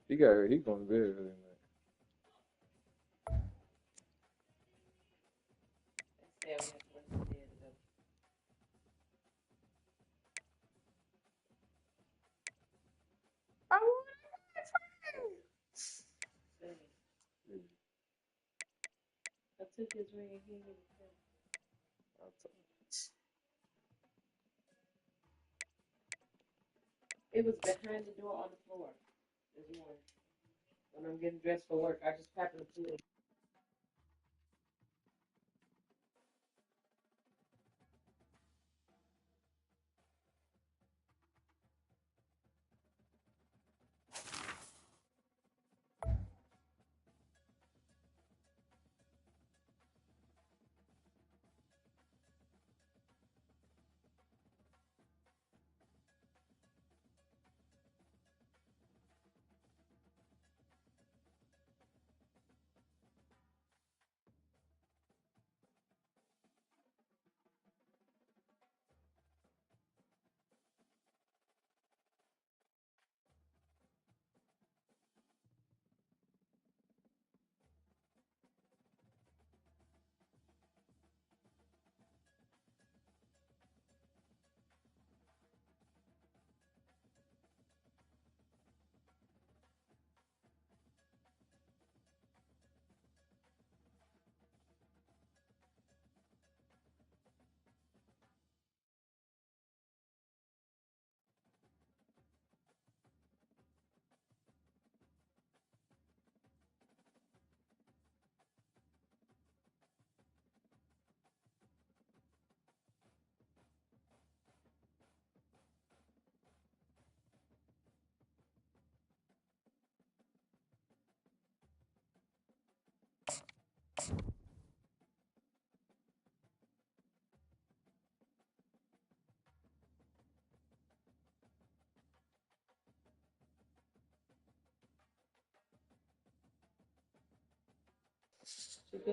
He going to be really nice. I want I took his ring. He didn't It was behind the door on the floor. There's one. When I'm getting dressed for work, I just happened to see it.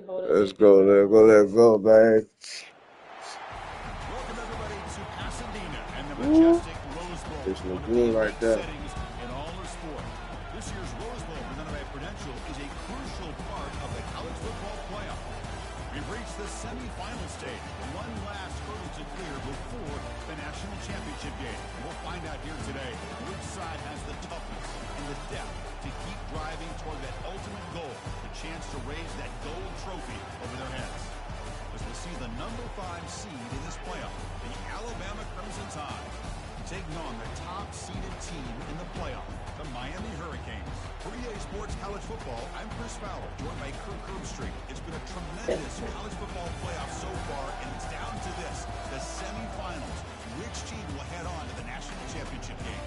Let's go, let's go, babe. Welcome everybody to Pasadena and the majestic Rose Bowl. It's One of good the right big there. settings in all of sport. This year's Rose Bowl, presented by Prudential, is a crucial part of the college football playoff. We've reached the semifinal stage, one last hurdle to clear before the national championship game. And we'll find out here today which side has the toughness and the depth to keep driving toward that ultimate goal, the chance to raise that gold trophy over their heads. As we see the number 5 seed in this playoff, the Alabama Crimson Tide, taking on the top-seeded team in the playoff, the Miami Hurricanes. For EA Sports College Football, I'm Chris Fowler, joined by Kirk Herbstreit. It's been a tremendous college football playoff so far, and it's down to this, the semifinals. Which team will head on to the national championship game?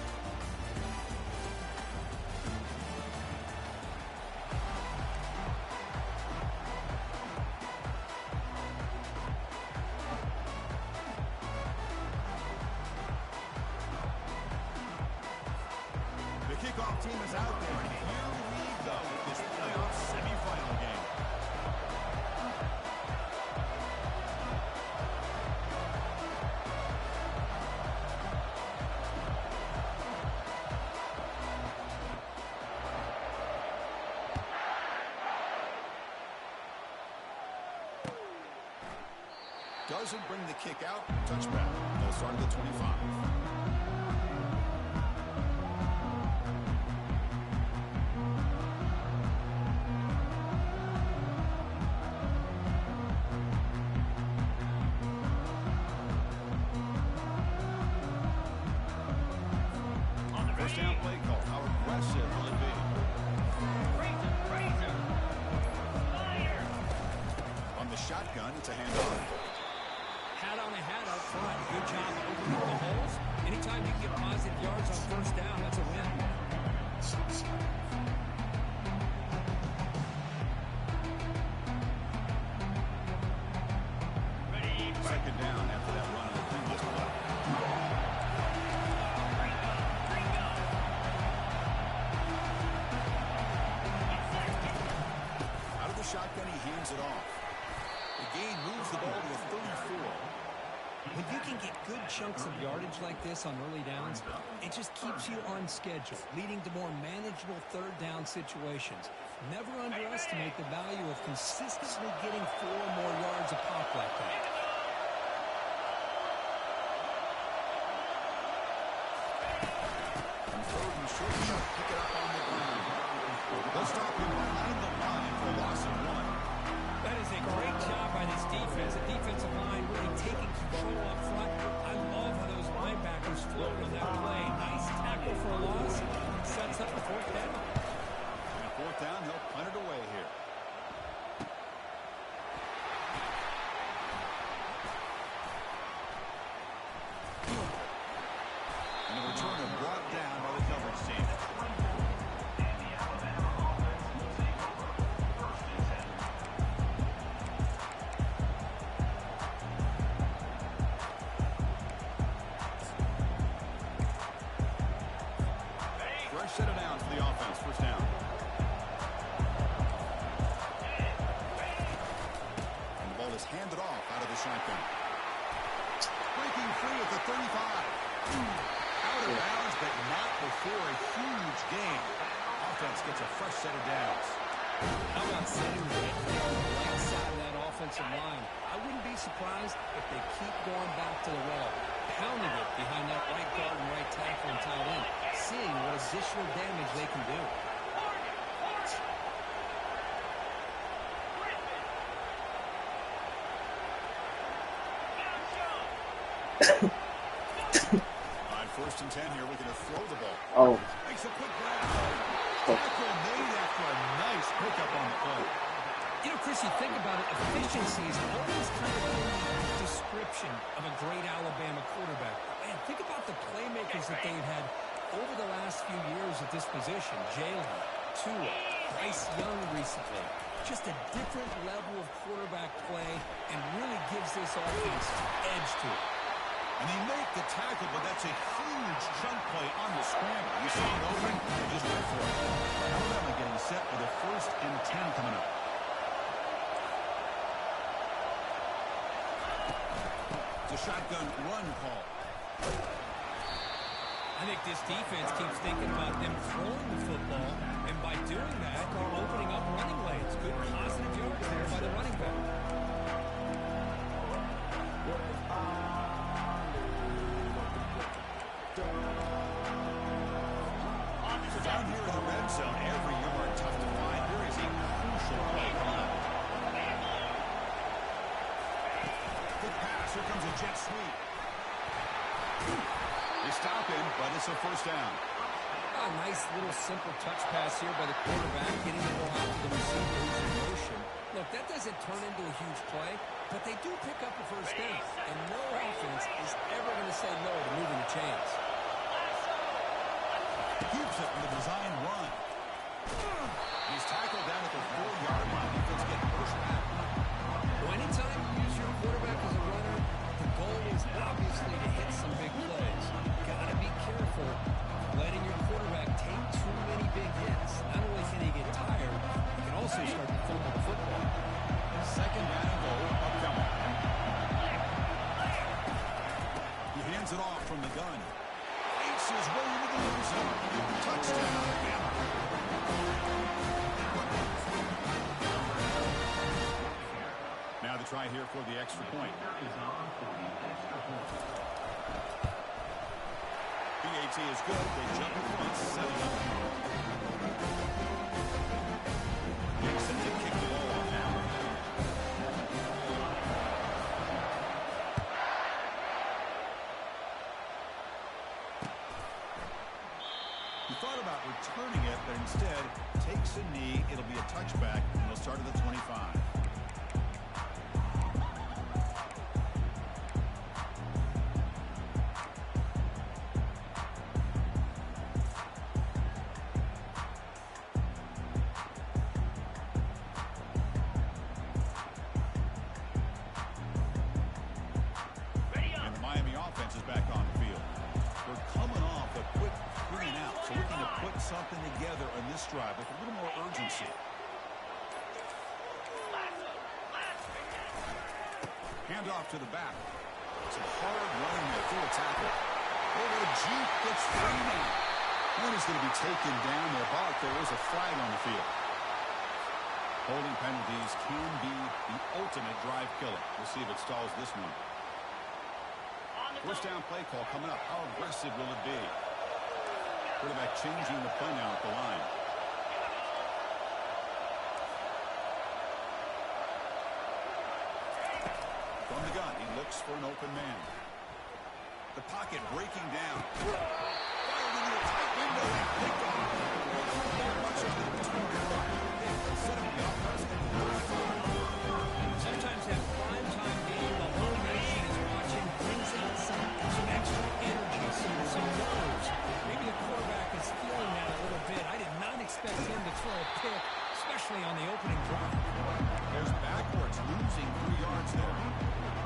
Kickoff team is out there, and here we go with this playoff semifinal game. Doesn't bring the kick out. Touchback. They'll start at the 25. First down play call. How aggressive will it be? On the shotgun, it's a handoff. Hat on a hat up front. Good job opening up the holes. Anytime you can get positive yards on first down, that's a win. Second down after that run on the previous play. Out of the shotgun, he hands it off. The gain moves the ball to a 34. When you can get good chunks of yardage like this on early downs, it just keeps you on schedule, leading to more manageable third down situations. Never underestimate the value of consistently getting 4 or more yards a pop like that. And third and short, pick it up on the ground. They'll stop him behind the line for a loss of 1. That is a great job by this defense. The defensive line really taking control up front. I love how those linebackers floated on that play. Nice tackle for a loss. Sets up the 4th down. And 4th down, they'll punt it away here. And the returner brought down by the coverage team. Fresh set of downs for the offense. 1st down. And the ball is handed off out of the shotgun. Breaking free at the 35. Out of bounds, but not before a huge gain. Offense gets a fresh set of downs. How about setting the right side of that offensive line? I wouldn't be surprised if they keep going back to the wall, pounding it behind that right guard and right tackle and tight end, seeing what additional damage they can do. On 1st and 10 here, looking to throw the ball. Oh, Makes a quick grab. Tackle made after a nice pickup on the play. You know, Chris, you think about it, efficiency is always kind of in the description of a great Alabama quarterback. Man, think about the playmakers that they've had over the last few years at this position. Jalen, Tua, Bryce Young recently. Just a different level of quarterback play and really gives this offense edge to it. And they make the tackle, but that's a huge chunk play on the scramble. You saw it open, they just went for it. Alabama getting set for the 1st and 10 coming up. It's a shotgun run call. I think this defense keeps thinking about them throwing the football, and by doing that, they're opening up running lanes. Good positive yards there by the running back. So down here in the red zone, every yard tough to find. Here is a crucial play coming up. Good pass. Here comes a jet sweep. They stop him, but it's a 1st down. A nice little simple touch pass here by the quarterback, getting the ball out to the receiver who's in motion. Look, that doesn't turn into a huge play, but they do pick up a 1st down, and no offense is ever going to say no to moving the chains. Keeps it in the design run. He's tackled down at the 4-yard line. Defense getting pushed back. Well, anytime you use your quarterback as a runner, the goal is obviously to hit some big plays. Got to be careful letting your quarterback take too many big hits. Not only can he get tired, he can also start to fumble the football. 2nd down and goal upcoming. He hands it off from the gun. Fakes his way into the end zone. Touchdown, Alabama. Now the try here for the extra point. PAT is good. They jump in front, 7-0. Nixon to kick the ball off now. He thought about returning it, but instead takes a knee. It'll be a touchback, and they'll start at the 25. Something together on this drive with a little more urgency. Hand off to the back. Some hard running there through a tackle. Over the Jeep, gets free now. And he's going to be taken down there, but there is a flag on the field. Holding penalties can be the ultimate drive killer. We'll see if it stalls this one. First down play call coming up. How aggressive will it be? Quarterback changing the play now at the line. From the gun, he looks for an open man. The pocket breaking down. Fired into a tight window and picked off. They're much of the return. Set up the offense. Sometimes that prime-time game, the whole nation is watching, brings out some extra energy, some nerves. Maybe the quarterback is feeling that a little bit. I did not expect him to throw a pick, especially on the opening drive. Goes backwards, losing 3 yards there.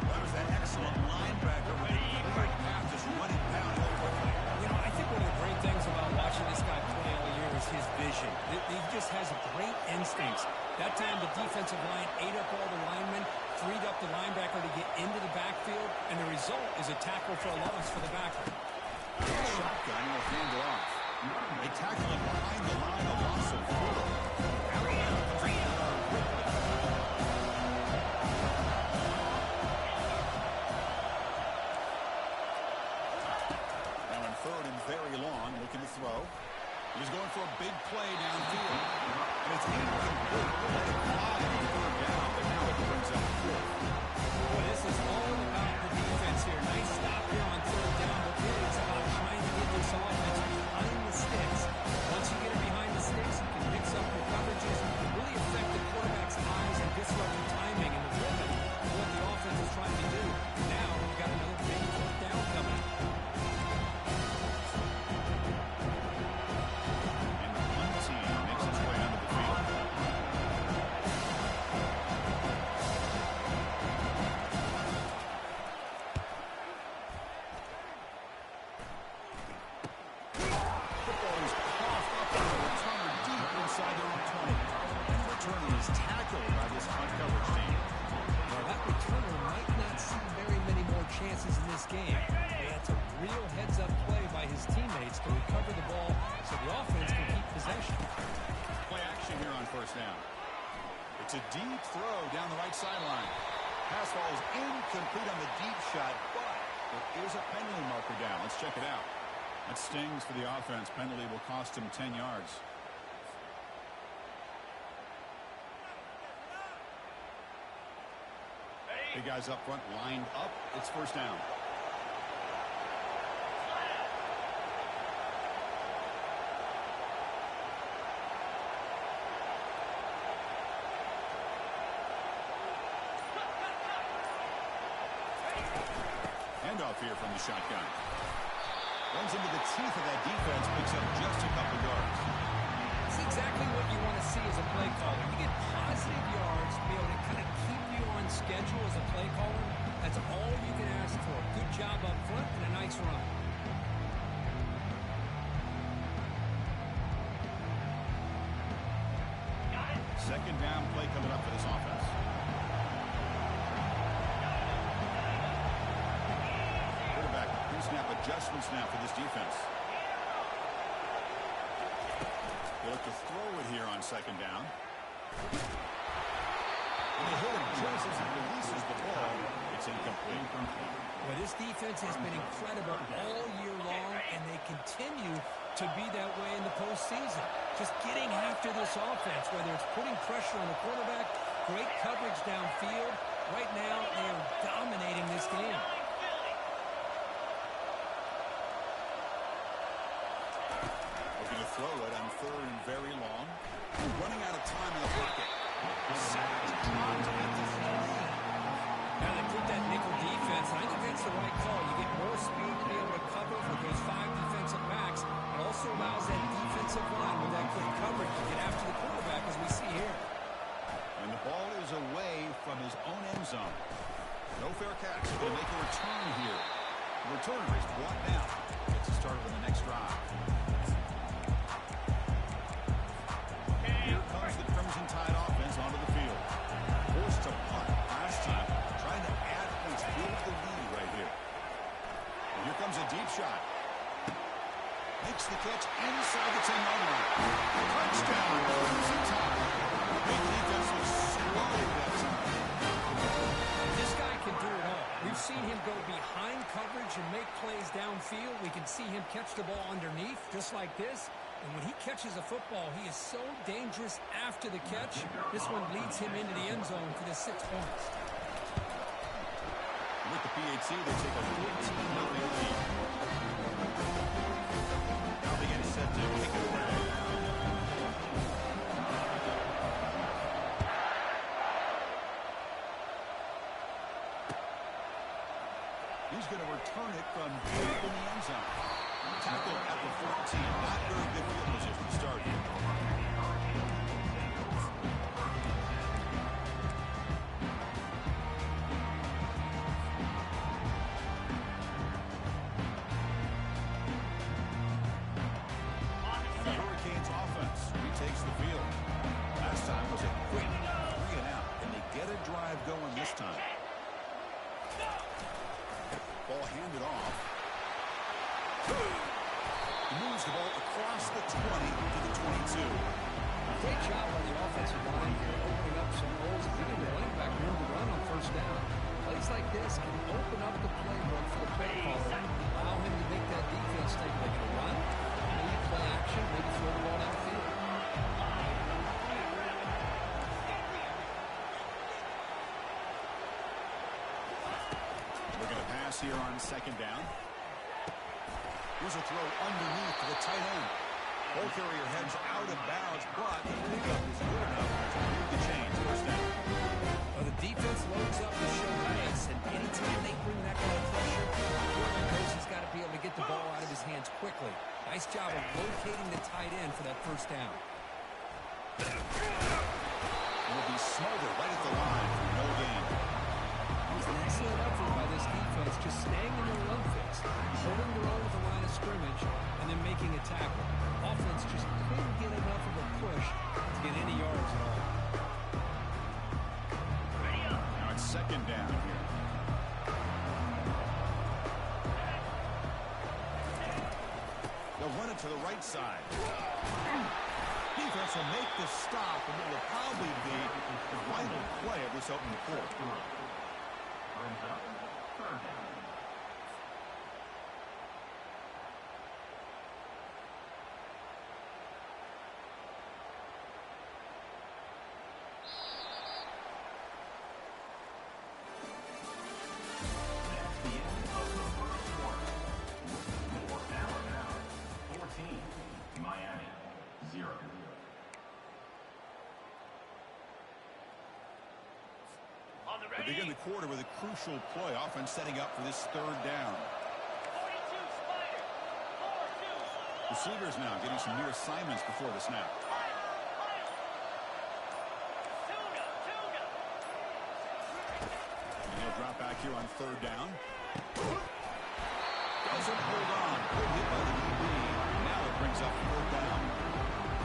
That was that excellent linebacker ready to clear the path, just running downhill quickly. You know, I think one of the great things about watching this guy play all year is his vision. He just has great instincts. That time the defensive line ate up all the linemen, freed up the linebacker to get into the backfield, and the result is a tackle for a loss for the backer. Shotgun will hand it off. They tackle him behind the line, a loss of 4. Now in third and very long, looking to throw. He's going for a big play downfield. And it's incomplete. Let it fly on third down, but now it brings up 4th. Well, this is all about the defense here. Nice stop here on third down, but really it's about trying to get this offense behind the sticks. Once you get it behind the sticks, you can mix up your coverages, really affect the quarterback's eyes and disrupt the timing and the rhythm of what the offense is trying to do. Now we've got another big fourth down coming. And the punt team makes its way onto the field. Football is coughed up on the returner deep inside their own 20. And the returner is tackled by this punt coverage team. Well, that returner might not see very many more chances in this game. It's a real heads-up play by his teammates to recover the ball so the offense can keep possession. Play action here on first down. It's a deep throw down the right sideline. Pass ball is incomplete on the deep shot, but there is a penalty marker down. Let's check it out. That stings for the offense. Penalty will cost him 10 yards. Big guys up front lined up. It's first down. Handoff here from the shotgun. Runs into the teeth of that defense, picks up just a couple yards. It's exactly what you want to see as a play caller. You get positive yards to be able to kind of keep you on schedule as a play caller. That's all you can ask for. Good job up front and a nice run. Second down play coming up for this offense. Quarterback pre-snap adjustments now for this defense. They look to throw it here on second down. And they hit him just as he releases the ball. It's incomplete. Well, this defense has been incredible all year long, and they continue to be that way in the postseason. Just getting after this offense, whether it's putting pressure on the quarterback, great coverage downfield. Right now, they are dominating this game. Looking to throw it on third and very long. Running out of time in the pocket. Sacked. Trying to get this lead. Now they put that nickel defense, and I think that's the right call. You get more speed to be able to cover with those 5 defensive backs. It also allows that defensive line with that quick coverage to get after the quarterback, as we see here. And the ball is away from his own end zone. No fair catch. Going to make a return here. The returner is brought down. Gets a start on the next drive. Here comes the Crimson Tide offense onto the field. Forced to punt last time. Trying to add points, build the lead right here. Makes the catch inside the 10-yard line. Touchdown, Ncaa. Big defense was slow that time. This guy can do it all. We've seen him go behind coverage and make plays downfield. We can see him catch the ball underneath, just like this. And when he catches a football, he is so dangerous after the catch. This one leads him into the end zone for the 6 points. With the PAT, they take a 14-0 lead. Now they get set to kick it away. He's going to return it from deep in the end zone. Tackle at the 14. Not very good field position to start. The Hurricanes offense retakes the field. Last time was a quick 3 and out, and they get a drive going this time. Ball handed off. He moves the ball across the 20 to the 22. Great job on the offensive line here, opening up some holes and giving the running back room to run on first down. Plays like this can open up the playbook for the play caller, allow him to make that defense think they can run, maybe play action, maybe throw the ball downfield. We're going to pass here on second down. Here's a throw underneath to the tight end. Ball carrier heads out of bounds, but the pickup is good enough to move the chains. First down. Well, the defense loads up to show pace, and anytime they bring that kind of pressure, the coach has got to be able to get the ball out of his hands quickly. Nice job of locating the tight end for that first down. Will be smothered right at the line for no gain. It was an excellent effort by this defense, just staying in their run fix, holding their own at the line of scrimmage, and then making a tackle. Offense just couldn't get enough of a push to get any yards at all. Now it's second down here. They'll run it to the right side. Defense will make the stop, and it will probably be the final play of this opening quarter. They begin the quarter with a crucial play, offense setting up for this third down. Receivers now getting some near assignments before the snap. And he'll drop back here on third down. Doesn't hold on. Good hit by the DB. Now it brings up fourth down.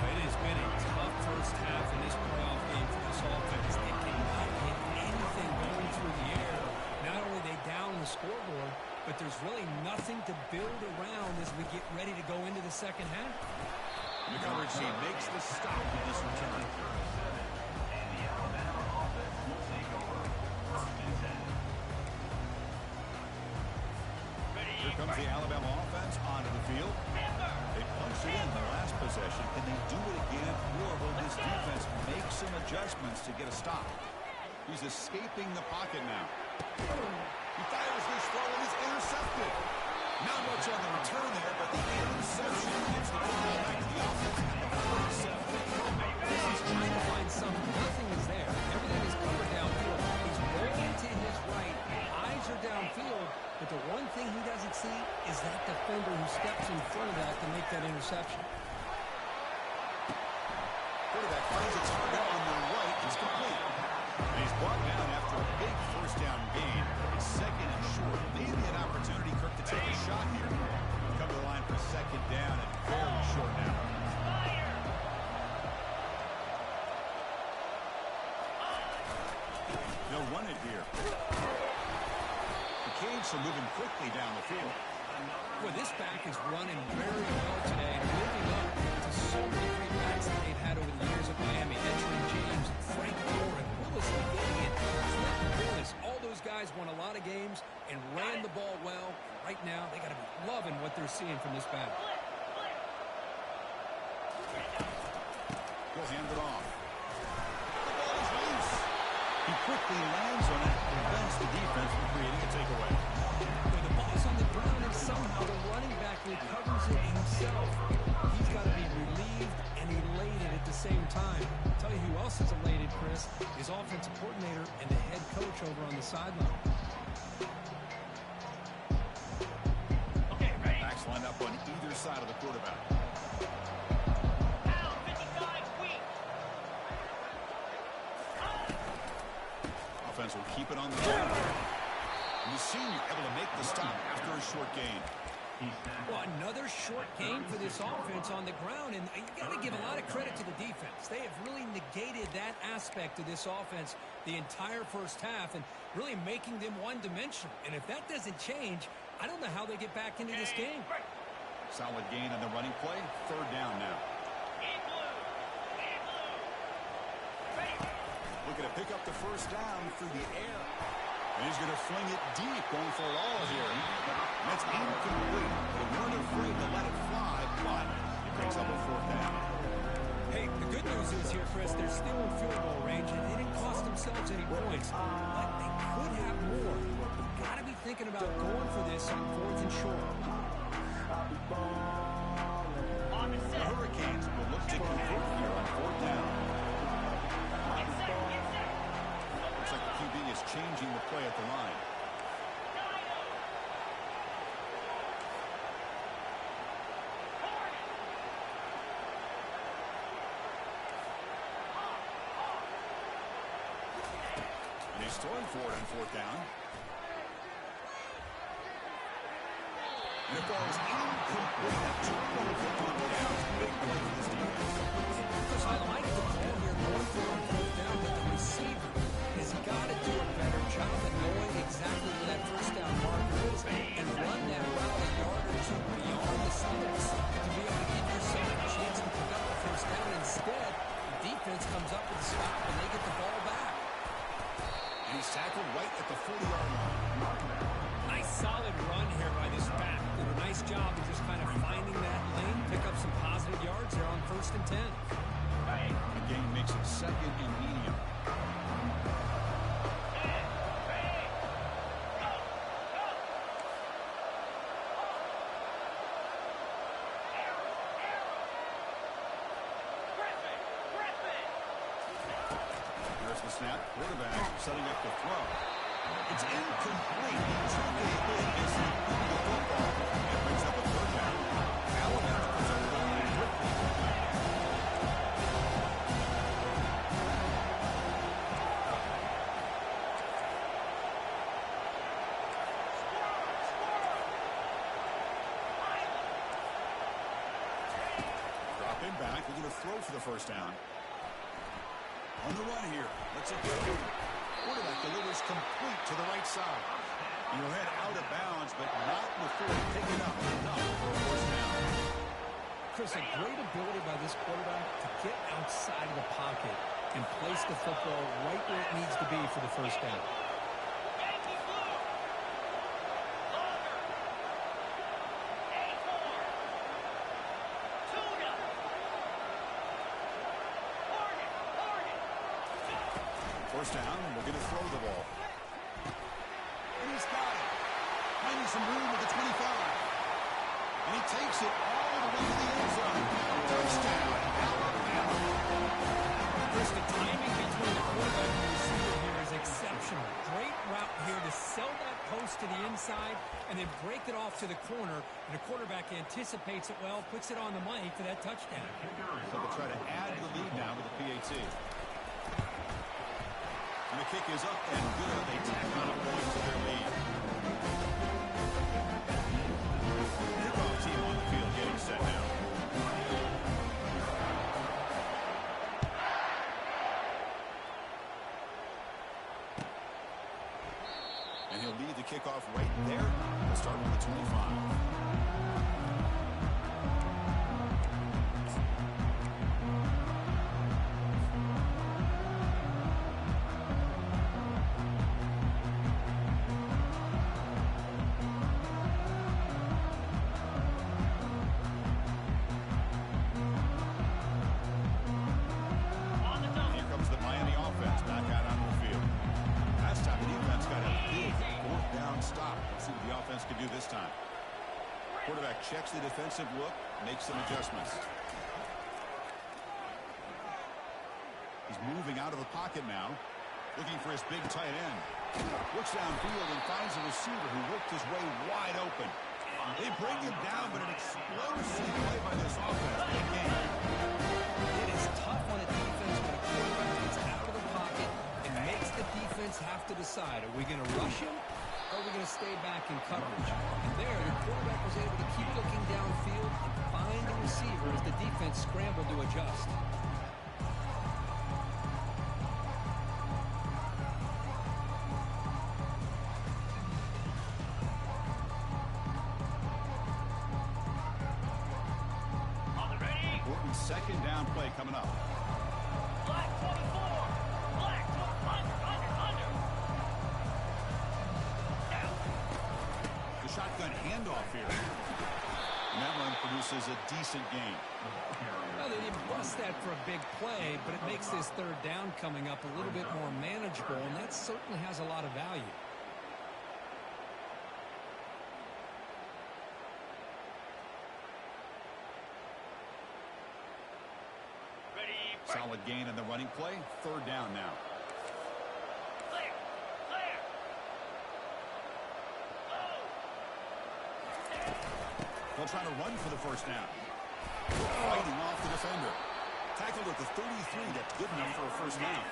It has been a tough first half in this playoff game for this offense. They cannot get anything going through the air. Not only are they down the scoreboard, but there's really nothing to build around as we get ready to go into the second half. The coverage team makes the stop in this return. Here comes the Alabama offense onto the field. They punched it in the last possession. Can they do it again, or will this defense make some adjustments to get a stop? He's escaping the pocket now. He fires this throw and is intercepted. Not much on the return there, but the interception gets the football back to the offense at the 47. He's trying to find something. Nothing is there. Everything is covered downfield. He's rolling to his right. Eyes are downfield. But the one thing he doesn't see is that defender who steps in front of that to make that interception. Quarterback finds a target on the right. It's complete. And he's brought down after a big first down gain. It's second and short. Maybe an opportunity, Kirk, to take a shot here. Come to the line for second down and very short now. They'll run it here. The Canes are moving quickly down the field. Well, this back is running very well today and living up to so many great backs that they've had over the years at Miami. Edgerrin James, Frank Gore, and Willis McGinty, and Flip Willis. All those guys won a lot of games and ran the ball well. Right now, they got to be loving what they're seeing from this back. He'll hand it off. The ball is loose. He quickly lands on it and prevents the defense from creating a takeaway. When the ball's on the ground and somehow the running back recovers it himself, he's got to be relieved and elated at the same time. I'll tell you who else is elated, Chris, is offensive coordinator and the head coach over on the sideline. Okay, ready? Backs lined up on either side of the quarterback. Offense will keep it on the ground. And the senior able to make the stop after a short gain. Well, another short game for this offense on the ground, and you got to give a lot of credit to the defense. They have really negated that aspect of this offense the entire first half and really making them one-dimensional. And if that doesn't change, I don't know how they get back into this game. Solid gain on the running play. Third down now. Looking to pick up the first down through the air. And he's going to fling it deep, going for it all here. And that's incomplete. They weren't afraid to let it fly, but it brings up a fourth down. Hey, the good news is here, Chris, they're still in field goal range, and they didn't cost themselves any points. But they could have more. You've got to be thinking about going for this on fourth and short. The Hurricanes will look to convert here on fourth down. Looks like the QB is changing the play at the line. And he's throwing for it on fourth down. And the ball is incomplete. 2.5 downs. Big play for this defense. Because I like the ball here going for on fourth down, but the receiver has got to do a better job at knowing exactly where that first down marker is and run that route a yard or two beyond the sticks to be able to give yourself a chance to pick up the first down. Instead, the defense comes up with a stop and they get the ball back. And he's tackled right at the 40-yard line. Nice solid run here by this back. Did a nice job of just kind of finding that lane, pick up some positive yards there on 1st and 10. The game makes it second and medium. There's the snap. Quarterback setting up the throw. It's incomplete. He took it in as he moved the football. It brings up a third down. Alabama comes over the line quickly. Drop in back. We're going to throw for the first down. On the run here. Let's it go. Quarterback delivers complete to the right side. He'll head out of bounds, but not before picking up enough for a first down. Chris, a great ability by this quarterback to get outside of the pocket and place the football right where it needs to be for the first down. First down, we're going to throw the ball. And he's got it. Finding some room at the 25. And he takes it all the way to the end zone. Touchdown, Alabama. Chris, the timing between the quarterback and the receiver here is exceptional. Great route here to sell that post to the inside and then break it off to the corner. And the quarterback anticipates it well, puts it on the money for that touchdown. So they'll try to add the lead now with the PAT. And the kick is up and good. They tack on a point to their lead. Kickoff team on the field getting set now. And he'll lead the kickoff right there. We'll start with the 25. Quarterback checks the defensive look, makes some adjustments. He's moving out of the pocket now, looking for his big tight end. Looks downfield and finds a receiver who worked his way wide open. They bring him down, but an explosive play by this offense. Big game. It is tough on a defense when a quarterback gets out of the pocket and makes the defense have to decide, are we going to rush him or are we going to stay back in coverage? And there, the quarterback was able to keep looking downfield and find the receiver as the defense scrambled to adjust. Second down play coming up. Black 24. Black under. Down. The shotgun handoff here. And that run produces a decent gain. Well, they didn't bust that for a big play, but it makes this third down coming up a little bit more manageable, and that certainly has a lot of value. Solid gain in the running play. Third down now. Clear. They'll try to run for the first down. Fighting off the defender. Tackled at the 33. That's good enough for a first down.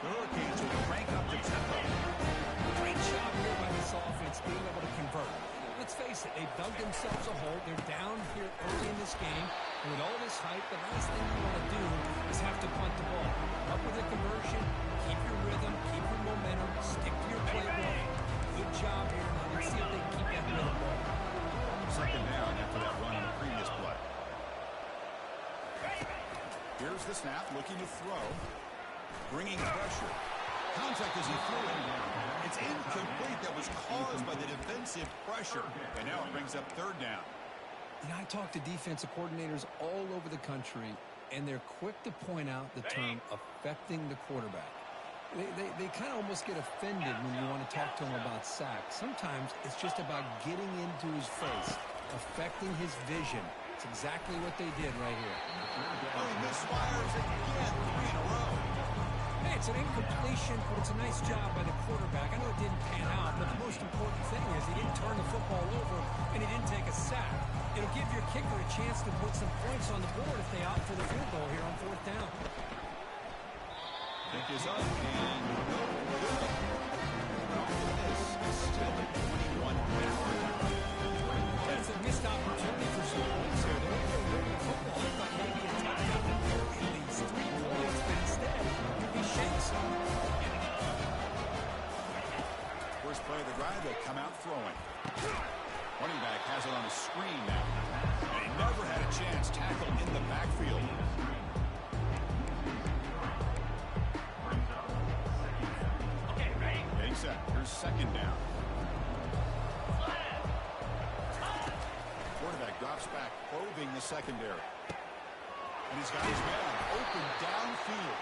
The Hurricanes will crank up the tempo. Great job here by this offense being able to convert. Let's face it, they've dug themselves a hole. They're down here early in this game. And with all this hype, the last thing you want to do is have to punt the ball. Up with a conversion, keep your rhythm, keep your momentum, stick to your playbook. Good job here. Now let's see if they can keep that rhythm going. Second down after that run on the previous play. Here's the snap, looking to throw. Bringing pressure. Contact as he threw it. It's incomplete. That was caused by the defensive pressure. And now it brings up third down. You know, I talk to defensive coordinators all over the country, and they're quick to point out the term affecting the quarterback. They kind of almost get offended when you want to talk to them about sacks. Sometimes it's just about getting into his face, affecting his vision. It's exactly what they did right here. Oh, he misfires again, 3 in a row. Hey, it's an incompletion, but it's a nice job by the quarterback. I know it didn't pan out, but the most important thing is he didn't turn the football over and he didn't take a sack. It'll give your kicker a chance to put some points on the board if they opt for the field goal here on fourth down. Kick is up and no good. This is still a 21-yard. That's a missed opportunity for some points here. They went for a regular football. I thought maybe a touchdown in these 3 points, but instead he shakes them. First play of the drive, they come out throwing. Running back has it on the screen now. And he never had a chance. Tackled in the backfield. Okay, ready? Getting set. Here's second down. Quarterback drops back, probing the secondary. And he's got his man open downfield.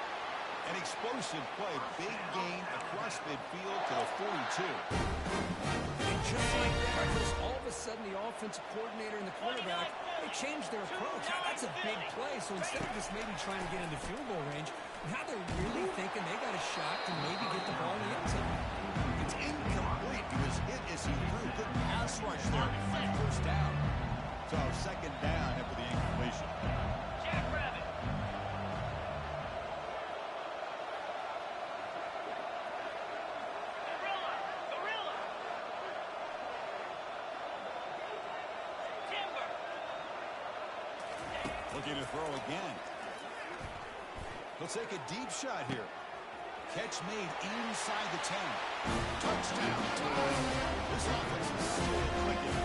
An explosive play. Big gain across midfield to the 42. And just like that, Chris, all of a sudden the offensive coordinator and the quarterback, they changed their approach. That's a big play. So instead of just maybe trying to get into field goal range, now they're really thinking they got a shot to maybe get the ball in the end zone. It's incomplete. He was hit as he threw. Good pass rush there on first down. So second down after the incompletion. Jackrabbit. Gorilla. Timber. Looking to throw again. He'll take a deep shot here. Catch made inside the 10. Touchdown. This offense is still clicking.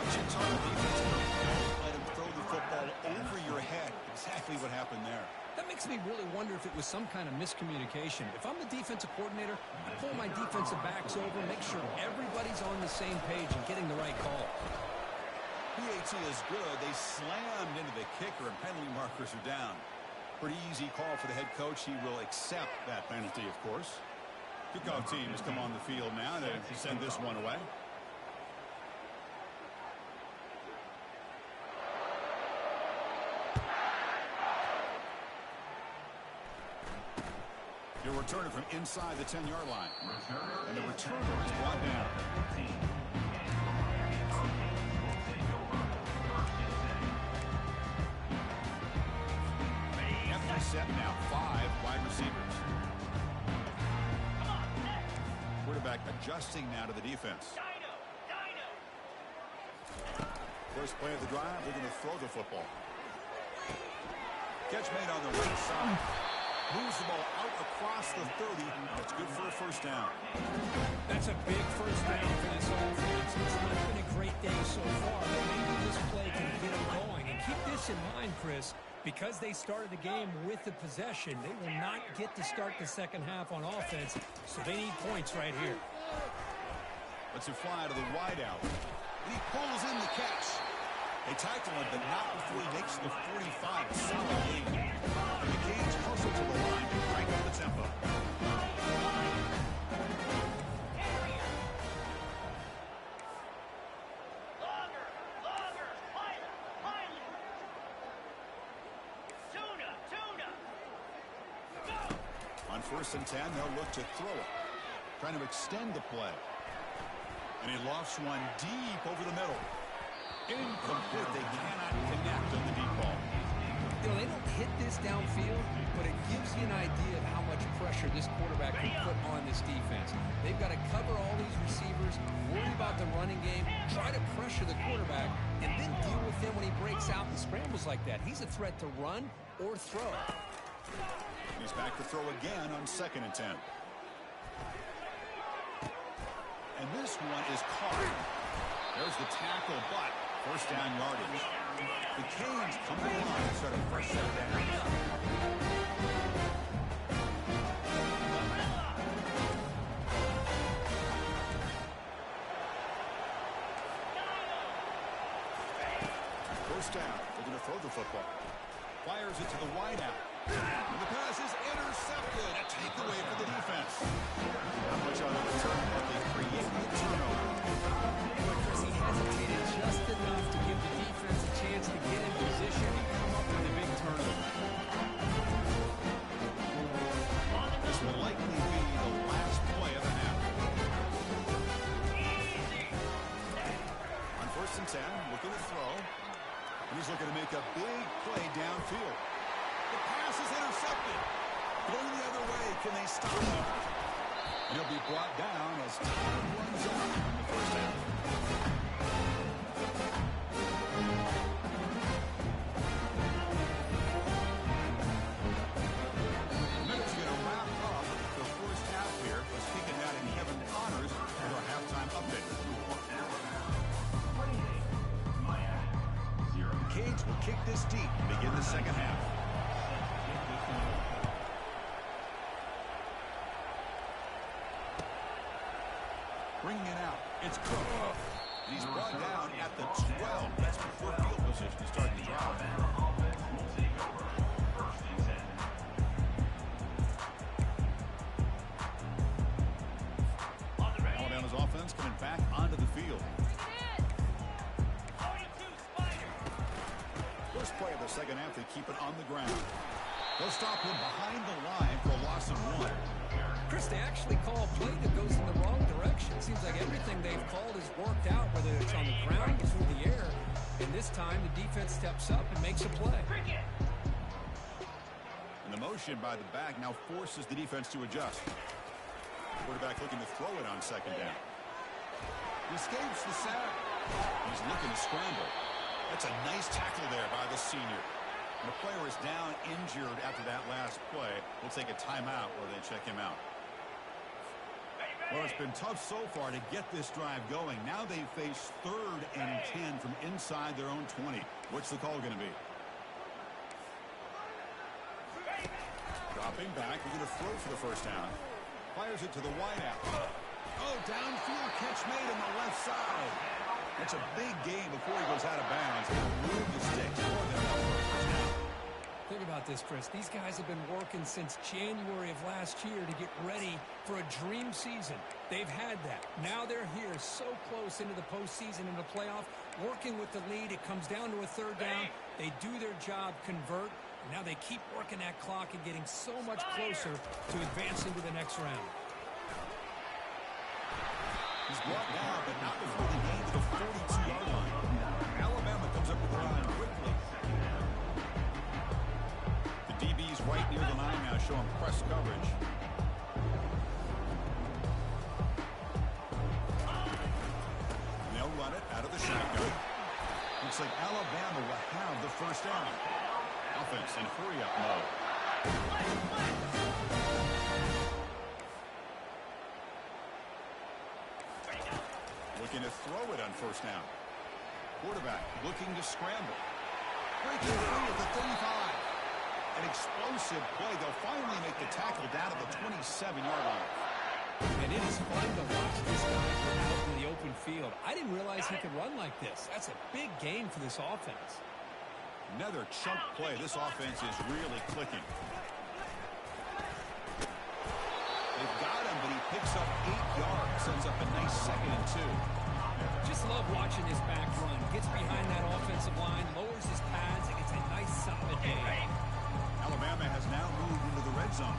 Ncaa defense, don't let him throw the football over your head. Exactly what happened there. That makes me really wonder if it was some kind of miscommunication. If I'm the defensive coordinator, I pull my defensive backs over, make sure everybody's on the same page and getting the right call. PAT is good. They slammed into the kicker and penalty markers are down. Pretty easy call for the head coach. He will accept that penalty, of course. Kickoff team has come on the field now to send this one away. They'll return it from inside the 10-yard line. And the returner is brought down. Empty set now. 5 wide receivers. Quarterback adjusting now to the defense. First play of the drive, they're going to throw the football. Catch made on the right side. Moves the ball out across the 30. That's good for a first down. That's a big first down for this offense. It's not been a great day so far, but maybe this play can get them going. And keep this in mind, Chris, because they started the game with the possession, they will not get to start the second half on offense, so they need points right here. Let's fly to the wideout. And he pulls in the catch. They tackle him, but not before he makes the 45. Solid game. And the Canes hustle to the line to crank up the tempo. On 1st and 10, they'll look to throw it. Trying to extend the play. And he lofts one deep over the middle. Incomplete. They cannot connect on the deep ball. You know, they don't hit this downfield, but it gives you an idea of how much pressure this quarterback can put on this defense. They've got to cover all these receivers, worry about the running game, try to pressure the quarterback, and then deal with him when he breaks out and scrambles like that. He's a threat to run or throw. He's back to throw again on 2nd and 10. And this one is caught. There's the tackle, but first down yardage. The Canes come to the line and start a fresh set of downs. First down. They're going to throw the football. Fires it to the wideout. And the pass is intercepted. A takeaway for the defense. Not much on the return, but they create the turnover. Chris, he hesitated just enough to give the defense a chance to get in position and come up with a big turnover. This will likely be the last play of the half. On 1st and 10, looking to throw. And he's looking to make a big play downfield. The pass is intercepted. Going the other way, can they stop him? And he'll be brought down as time runs out in the first half. Minute's going to wrap up the first half here. We're speaking out in Kevin Connors with our halftime update. Canes will kick this deep and begin the second half. Bringing it out. It's Cook. And he's brought down at the 12. That's before field position to start the drive. Alabama's offense coming back onto the field. First play of the second half, they keep it on the ground. They'll stop him behind the line for a loss of 1. Chris, they actually call a play that goes in the wrong direction. Seems like everything they've called has worked out, whether it's on the ground or through the air. And this time, the defense steps up and makes a play. And the motion by the back now forces the defense to adjust. Quarterback looking to throw it on 2nd down. He escapes the sack. He's looking to scramble. That's a nice tackle there by the senior. And the player is down injured after that last play. We'll take a timeout while they check him out. Well, it's been tough so far to get this drive going. Now they face 3rd and 10 from inside their own 20. What's the call going to be? Dropping back. We're going to throw for the first down. Fires it to the wideout. Oh, downfield catch made on the left side. That's a big game before he goes out of bounds. Move the sticks. More than enough for a first down. Think about this, Chris. These guys have been working since January of last year to get ready for a dream season. They've had that. Now they're here so close into the postseason and the playoff, working with the lead. It comes down to a 3rd down. They do their job, convert. Now they keep working that clock and getting so much closer to advancing to the next round. He's brought down, but not before the gain to the 42-yard line. Alabama comes up with the line quickly. The DB's right near the line now, showing press coverage. And they'll run it out of the shotgun. Looks like Alabama will have the first down. Offense in hurry-up mode. Looking to throw it on first down. Quarterback looking to scramble. Breaking free at the 35. An explosive play. They'll finally make the tackle down at the 27-yard line. And it is fun to watch this guy go out in the open field. I didn't realize he could run like this. That's a big game for this offense. Another chunk play. This offense is really clicking. They've got him, but he picks up 8 yards. Sends up a nice 2nd and 2. Just love watching his back run. Gets behind that offensive line, lowers his pads, and gets a nice solid gain. Alabama has now moved into the red zone.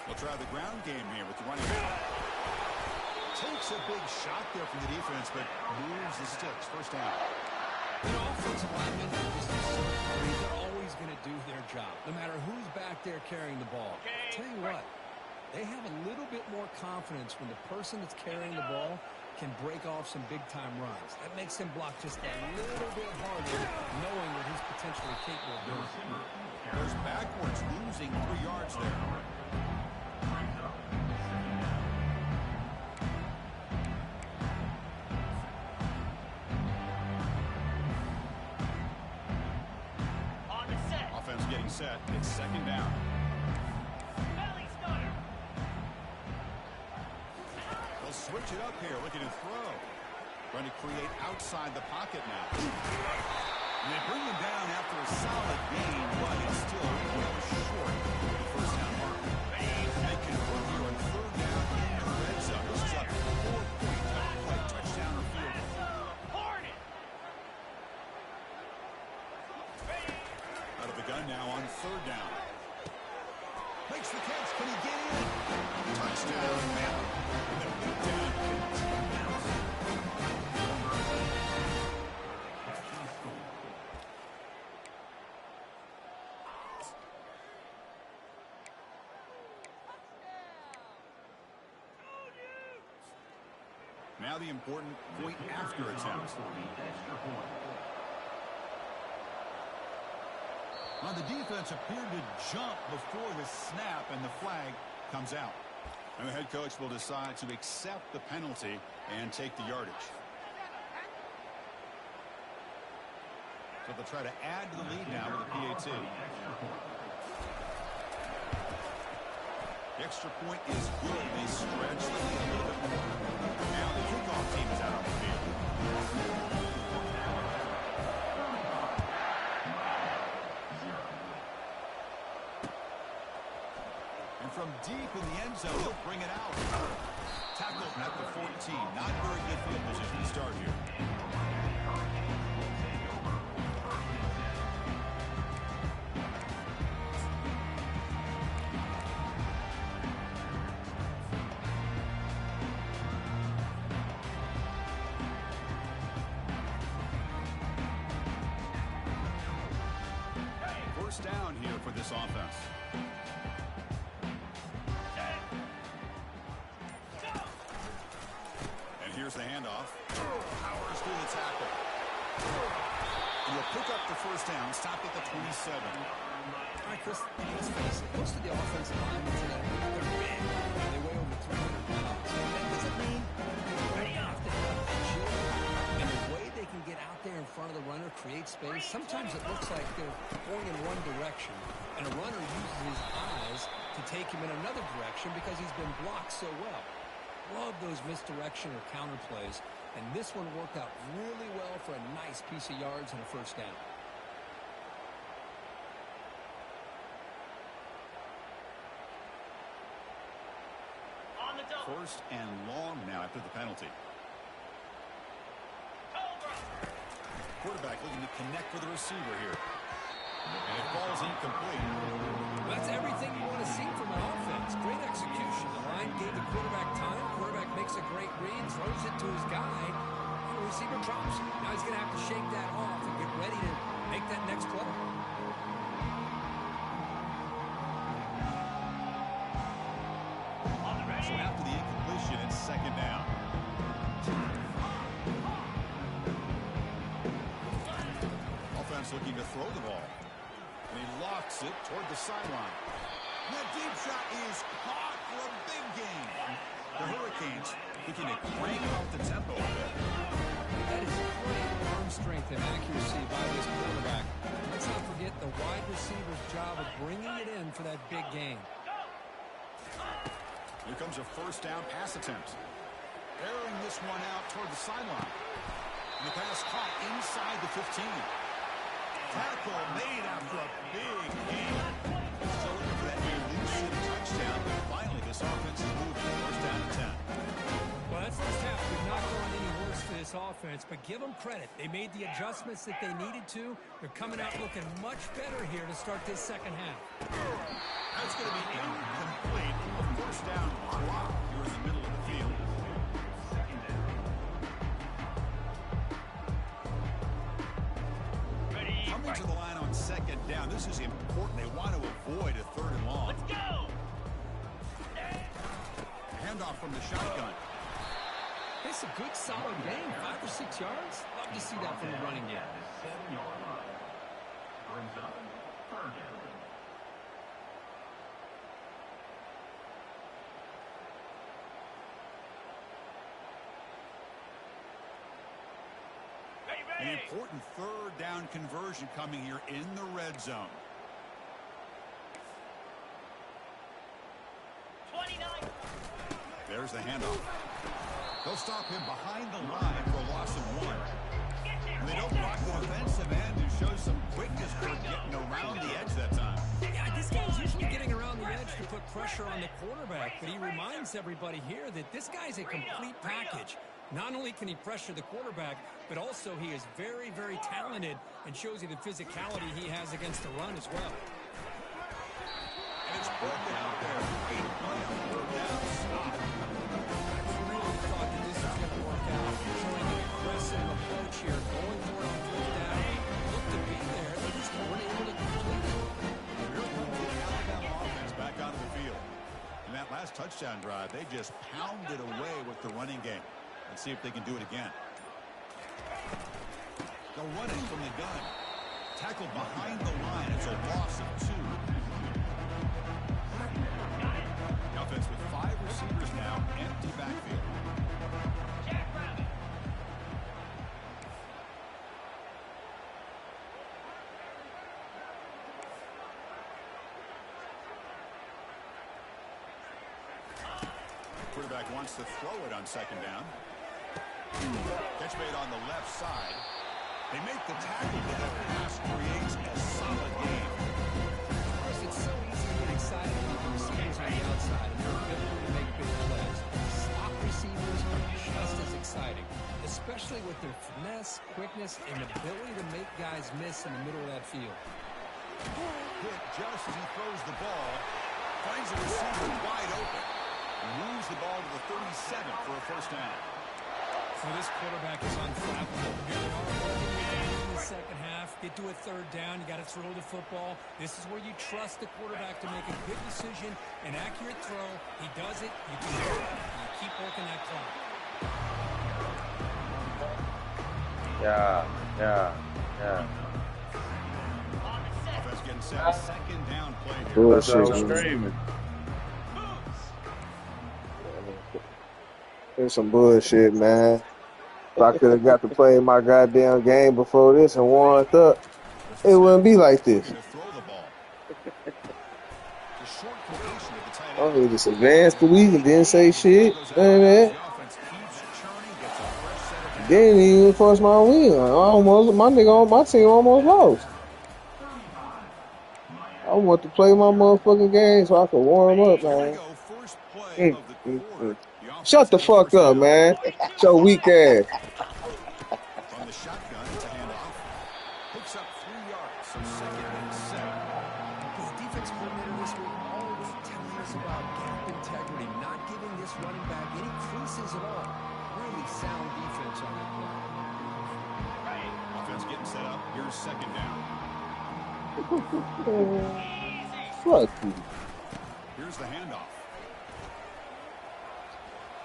They'll try the ground game here with the running back. Takes a big shot there from the defense, but moves the sticks. First down. Offensive linemen are just so great. They're always going to do their job, no matter who's back there carrying the ball. I'll tell you what, they have a little bit more confidence when the person that's carrying the ball can break off some big-time runs. That makes him block just a little bit harder, knowing what he's potentially capable of doing. Goes backwards, losing 3 yards there. Offense getting set. It's 2nd down. They'll switch it up here, looking to throw. Trying to create outside the pocket now. And they bring him down after a solid gain, but it's still well short of the first down mark. They convert here on 3rd down in the red zone. This is a 4-point play, touchdown or field goal. Out of the gun now on 3rd down. Makes the catch. Can he get in? Touchdown, man. The beatdown continues. Now the important point after attempt. Well, the defense appeared to jump before the snap, and the flag comes out. And the head coach will decide to accept the penalty and take the yardage. So they'll try to add to the lead now with a PAT. The extra point is good. They stretch the lead a little bit more. Now the kickoff team is out on the field. And from deep in the end zone, he'll bring it out. Tackled at the 14. Not very good field position to start here. First down here for this offense. And here's the handoff. Powers through the tackle. And he'll pick up the first down, stop at the 27. All right, Chris, let's face it. Most of the offensive linemen today, they're big. They weigh over 300 pounds. That doesn't mean they have to have agility. And the way they can get out there in front of the runner, create space, sometimes it looks like they're going in one direction, and a runner uses his eyes to take him in another direction because he's been blocked so well. Love those misdirection or counter plays, and this one worked out really well for a nice piece of yards and a first down. First and long now after the penalty. quarterback looking to connect with the receiver here. And it falls incomplete. That's everything you want to see from an offense. Great execution. The line gave the quarterback time. Quarterback makes a great read, throws it to his guy, and the receiver drops it. Now he's going to have to shake that off and get ready to make that next play. So after the incompletion, it's second down. Offense looking to throw the ball. And he lofts it toward the sideline. That deep shot is caught for a big gain. The Hurricanes looking to crank out the tempo a bit. That is great arm strength and accuracy by this quarterback. Let's not forget the wide receiver's job of bringing it in for that big gain. Here comes a first down pass attempt. Airing this one out toward the sideline. And the pass caught inside the 15. Tackle made after a big gain. Still looking for that elusive touchdown, but finally this offense is moving. First down and 10. Well, that first half could not go on any worse for this offense, but give them credit. They made the adjustments that they needed to. They're coming out looking much better here to start this second half. That's going to be incomplete. A first down drop here in the middle of the field. Coming to the line on second down. This is important. They want to avoid a third and long. Let's go. Handoff from the shotgun. It's a good, solid game. 5 or 6 yards. Love to see that from the running game. An important third down conversion coming here in the red zone. 29. There's the handoff. They'll stop him behind the line for a loss of 1. And they don't block the defensive end, who shows some quickness for getting around the edge that time. Yeah, this guy's usually getting around the edge to put pressure on the quarterback, but he reminds everybody here that this guy's a complete package. Not only can he pressure the quarterback, but also he is very, very talented and shows you the physicality he has against the run as well. And it's broken out there. Great play on third down stop. Really thought that this was going to work out. Showing an aggressive approach here, going for it on fourth down. Looked to be there, they just weren't able to complete it. Here comes the Alabama offense back onto the field. In that last touchdown drive, they just pounded away with the running game. Let's see if they can do it again. They'll run it from the gun. Tackled behind the line. It's a loss of 2. The offense with 5 receivers now. Empty backfield. Quarterback wants to throw it on second down. Catch made on the left side. They make the tackle, but that pass creates a solid game. Chris, it's so easy to get excited about the receivers on the outside and their ability to make big plays. Slot receivers are just as exciting, especially with their finesse, quickness, and ability to make guys miss in the middle of that field. Hit just as he throws the ball. Finds the receiver wide open. Moves the ball to the 37 for a first down. So this quarterback is unflappable. Here they are in the second half. Get to a third down. You got to throw the football. This is where you trust the quarterback to make a good decision, an accurate throw. He does it. You can do it. You keep working that clock. Yeah. Offense getting set. Second down play here. Bullshit. Moves. It's some bullshit, man. If I could have got to play my goddamn game before this and warmed up, it wouldn't be like this. To throw the ball. The short completion of the tight I end. mean, just advanced the week and didn't say shit. Goes out. Man, The offense keeps churning, gets a fresh set of they didn't even force my win. My team almost lost. I want to play my motherfucking game so I can warm up, Here we man. go. First play of the quarter. The offense Shut the gets fuck first up, down. man. Your weak ass. From the shotgun, it's a handoff. picks up 3 yards, so second and 7. The defense coordinator this week always telling us about gap integrity, not giving this running back any creases at all. Really sound defense on that play. Offense getting set up. Here's second down. Fuck you. Here's the handoff.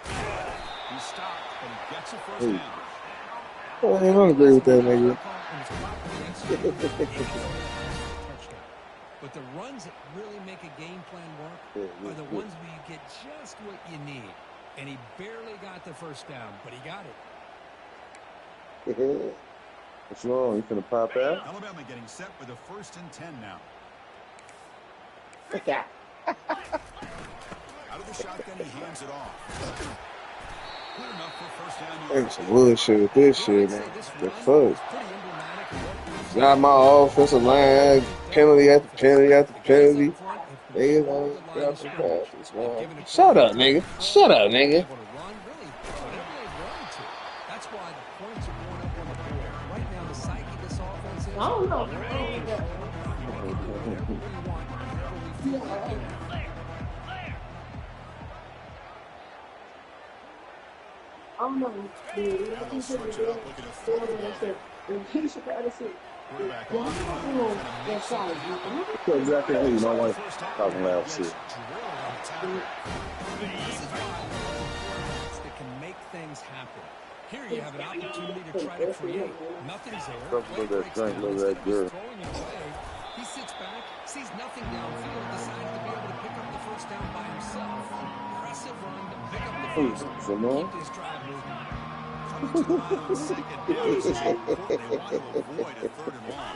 He stopped, but he gets a first Hey. down. I don't agree with that, nigga. But the runs that really make a game plan work are the ones where you get just what you need. And he barely got the first down, but he got it. What's wrong? You finna pop out? Alabama getting set with a 1st and 10 now. Out of the shotgun, he hands it off. Good enough for first down. Ain't some bullshit with this shit, man. The fuck? Got my offensive line penalty after penalty after penalty. Niggas only got some passes, man. Shut up, nigga. Shut up, nigga. That's why the points are going up on the board. Right now, the psyche of this offense is. I don't know. I don't know. Now they'll switch it up, looking at 4th down. Quarterback on. That's exactly how you don't like talking loud shit. That can make things happen. Here you have an opportunity to try to create. Nothing's there. Play breaks down. Instead of just throwing it away, he sits back, sees nothing downfield, decides to be able to pick up the first down by himself. Impressive run to pick up the first down. Keep this drive moving. Coming to the line on second down. This is important. They want to avoid a 3rd and long.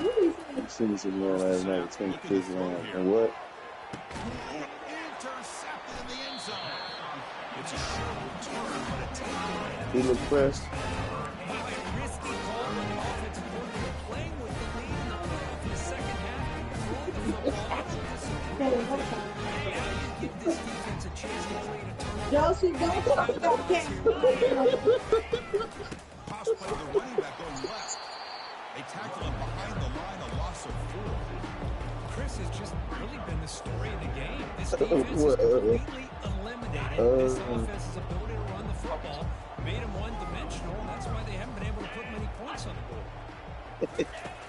I'm seeing some man last night. It's going to kick around. And what? Intercepted in the end zone. It's a short return, but a takeaway. He looked pressed. Risky call when the offensive coordinator playing with the lead in the playoff in the second half. Give this defense a chance to create a Pass play to the running back going left. They tackle him behind the line, a loss of 4. Chris has just really been the story of the game. This defense is completely eliminated this offense's ability to run the football, made him one-dimensional, and that's why they haven't been able to put many points on the board.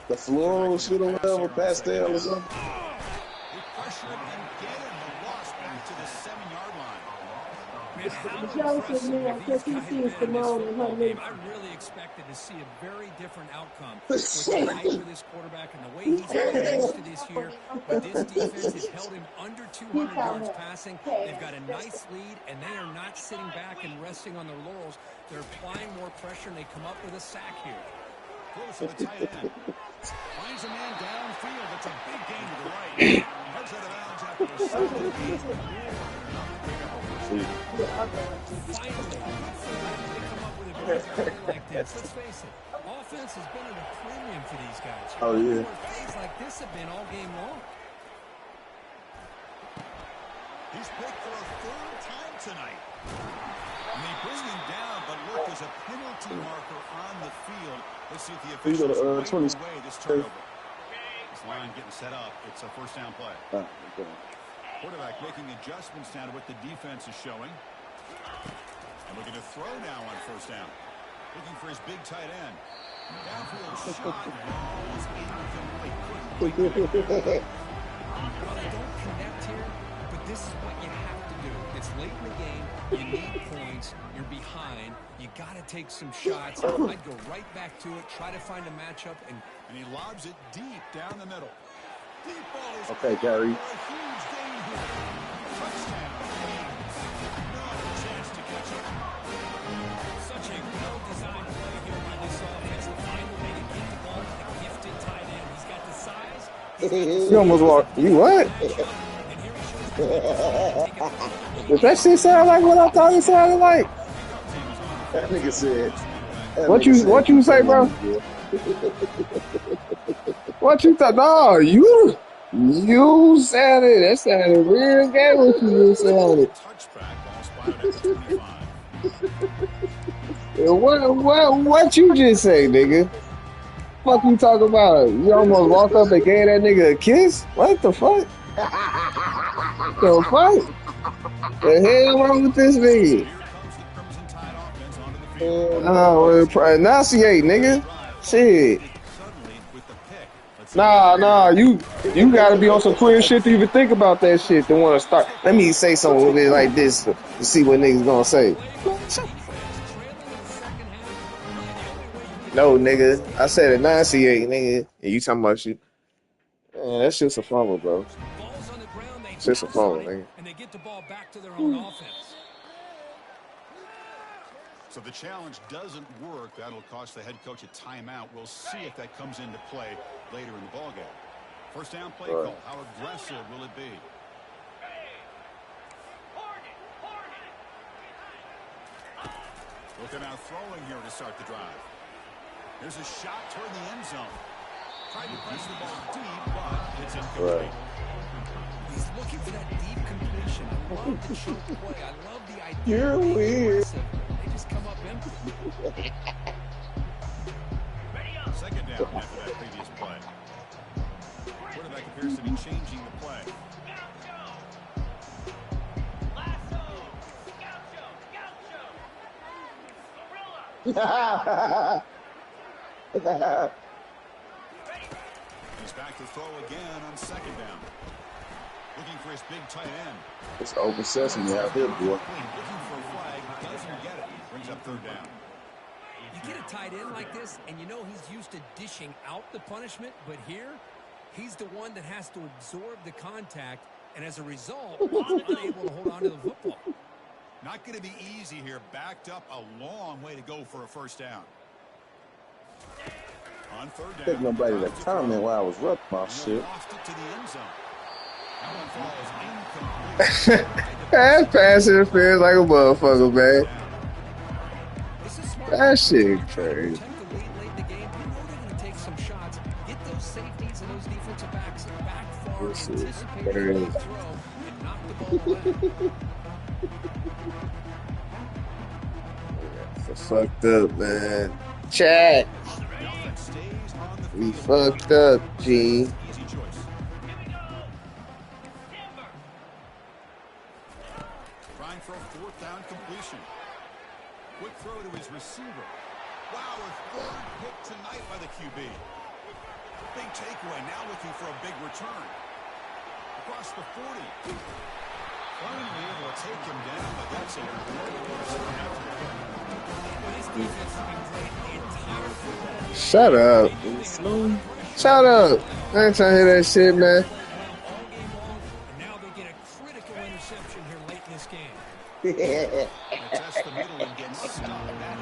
The floor should have whatever pastel or something. They pressure him and get him. The loss back to the 7-yard line. Man, how impressive have these guys been in this football game? I really expected to see a very different outcome with the height of this quarterback and the way he's played most of this year. But this defense has held him under 200 yards passing. They've got a nice lead, and they are not sitting back and resting on their laurels. They're applying more pressure, and they come up with a sack here. Close to the tight end. Finds a man downfield. It's a big gain to the right. Heads out of bounds after the second. Finally, they come up with a great play like this. Let's face it, offense has been at a premium for these guys. Oh, yeah. Plays like this have been all game long. He's picked for a 3rd time tonight. And they bring him down, but look, there's a penalty marker on the field. Let's see if the officials wipe away this turnover. This line getting set up. It's a first down play. Okay. Quarterback making adjustments down to what the defense is showing. And looking to throw now on first down. Looking for his big tight end. Downfield shot. Rolls incomplete. Well, they don't connect here, but this is what you have to do. It's late in the game. You need points. You're behind. You got to take some shots. I'd go right back to it, try to find a matchup, and he lobs it deep down the middle. Deep ball is Okay, Gary. a huge gain here. Touchdown. No chance to catch it. such a well-designed play here by this offense to find a way to get the ball to the gifted tight end. He's got the size. You almost walked. You what? Does that shit sound like what I thought it sounded like? That nigga said. What you say, bro? What you thought? No, you sounded. That sounded real gay. What you sounded? What you just say, nigga? Fuck you talking about? You almost walked up and gave that nigga a kiss? What the fuck? The fuck? The hell wrong with this nigga? Enunciate, nigga. Shit. Nah, you gotta be on some queer shit to even think about that shit to want to start. Let me say something a little bit like this to see what niggas gonna say. No, nigga. I said enunciate, nigga. And you talking about shit. Man, that shit's a fumble, bro. It's just a fumble, nigga. And they get the ball back to their own offense. So the challenge doesn't work. That'll cost the head coach a timeout. We'll see if that comes into play later in the ballgame. First down play call. How aggressive will it be? Looking out throwing here to start the drive. Here's a shot toward the end zone. Tried to press the ball deep, but it's incomplete. He's looking for that deep completion. I love the choke play. I love the idea. You're weird. They just come up empty. Second down after that previous play. Quarterback appears to be changing the play. He's back to throw again on second down. Looking for his big tight end. It's open sesame out here, boy. Looking for a flag, doesn't get it. Brings up third down. You get a tight end like this, and you know he's used to dishing out the punishment, but here, he's the one that has to absorb the contact, and as a result, unable to hold on to the football. Not going to be easy here. Backed up a long way to go for a first down. On third down. Take nobody to comment while I was rough my shit. Lost it to the end zone. That one falls incomplete. That pass interference like a motherfucker, man. That shit crazy. Fucked up, man. Chat. We fucked up, G. Easy choice. Trying for a fourth down completion. Quick throw to his receiver. Wow, a third pick tonight by the QB. Big takeaway, now looking for a big return. Across the 40. Finally able to take him down, but that's a Shut up. Shut up. I ain't trying to hear that shit, man. Now they get a critical interception here late in this game.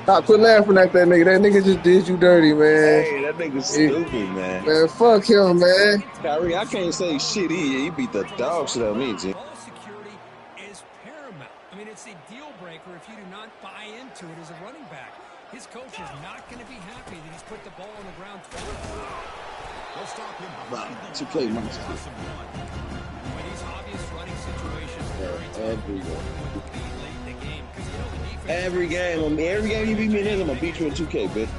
Stop quit laughing at that nigga. That nigga just did you dirty, man. Hey, that nigga's stupid, man. Man, fuck him, man. Kyrie, I can't say shit either. You beat the dog shit out of me, G. Ball security is paramount. I mean, it's a deal breaker if you do not buy into it as a running back. His coach is not going to be happy that he's put the ball on the ground twice. They'll stop him. Wow, 2K months. When these obvious running situations Every game you beat me in, I'm gonna beat you in 2K, bitch.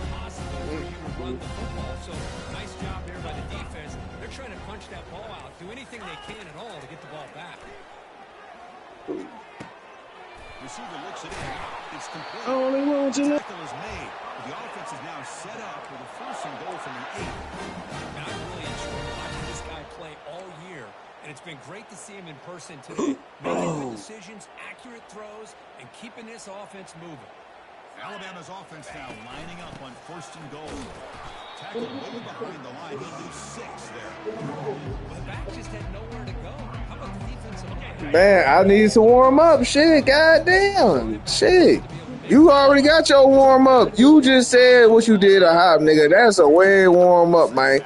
Run the football. So nice job there by the defense. They're trying to punch that ball out, do anything they can at all to get the ball back. Receiver looks it in. It's complete. I only want you. Tackle is made. The offense is now set up with a first and goal from the 8. And I've really enjoyed watching this guy play all year, and it's been great to see him in person today. Making good decisions, accurate throws, and keeping this offense moving. Alabama's offense now lining up on first and goal. Tackle way behind the line. He'll lose 6 there. The back just had nowhere to go. How about the defensive line? Man, I need to warm up. Shit, goddamn. Shit. You already got your warm up. You just said what you did a hop, nigga. That's a way warm up, man.